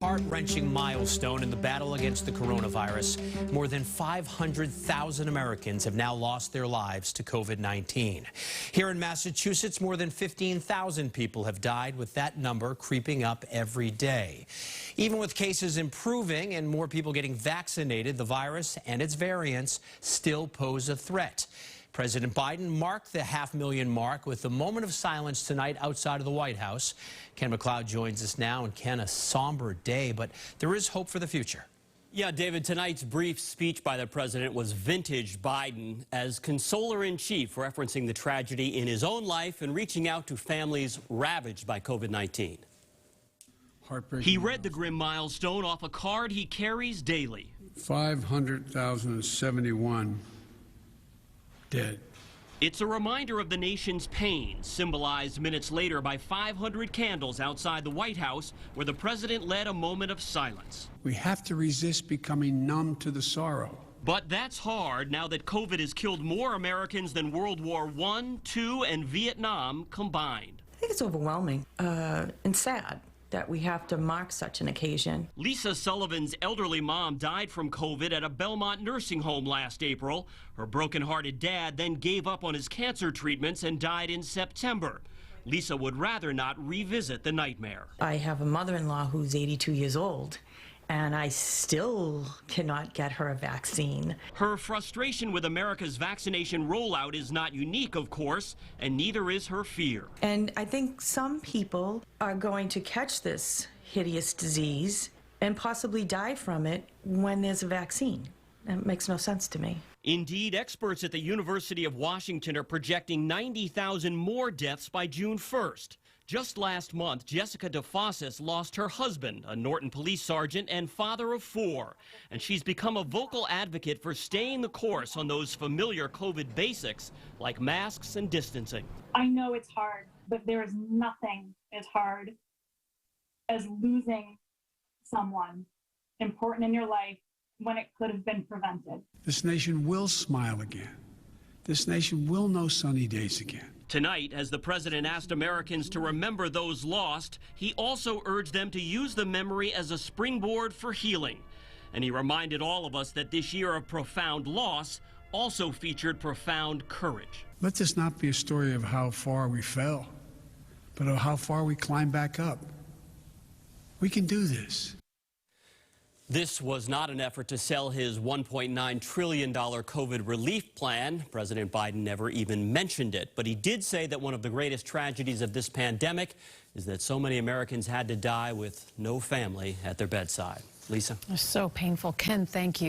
Heart-wrenching milestone in the battle against the coronavirus. More than 500,000 Americans have now lost their lives to COVID-19. Here in Massachusetts, more than 15,000 people have died, with that number creeping up every day. Even with cases improving and more people getting vaccinated, the virus and its variants still pose a threat. President Biden marked the 500,000 mark with a moment of silence tonight outside of the White House. Ken MacLeod joins us now, and Ken, a somber day, but there is hope for the future. Yeah, David, tonight's brief speech by the president was vintage Biden as consoler-in-chief, referencing the tragedy in his own life and reaching out to families ravaged by COVID-19. He read the grim milestone off a card he carries daily. 500,071 dead. It's a reminder of the nation's pain, symbolized minutes later by 500 candles outside the White House, where the president led a moment of silence. We have to resist becoming numb to the sorrow. But that's hard now that COVID has killed more Americans than World War I, II, and Vietnam combined. I think it's overwhelming and sad that we have to mark such an occasion. Lisa Sullivan's elderly mom died from COVID at a Belmont nursing home last April. Her broken-hearted dad then gave up on his cancer treatments and died in September. Lisa would rather not revisit the nightmare. I have a mother-in-law who's 82 years old, and I still cannot get her a vaccine. Her frustration with America's vaccination rollout is not unique, of course, and neither is her fear. And I think some people are going to catch this hideous disease and possibly die from it when there's a vaccine. That makes no sense to me. Indeed, experts at the University of Washington are projecting 90,000 more deaths by June 1st. Just last month, Jessica DeFossis lost her husband, a Norton police sergeant and father of 4. And she's become a vocal advocate for staying the course on those familiar COVID basics like masks and distancing. I know it's hard, but there is nothing as hard as losing someone important in your life when it could have been prevented. This nation will smile again. This nation will know sunny days again. Tonight, as the president asked Americans to remember those lost, he also urged them to use the memory as a springboard for healing. And he reminded all of us that this year of profound loss also featured profound courage. Let this not be a story of how far we fell, but of how far we climbed back up. We can do this. This was not an effort to sell his $1.9 trillion COVID relief plan. President Biden never even mentioned it. But he did say that one of the greatest tragedies of this pandemic is that so many Americans had to die with no family at their bedside. Lisa? So painful. Ken, thank you.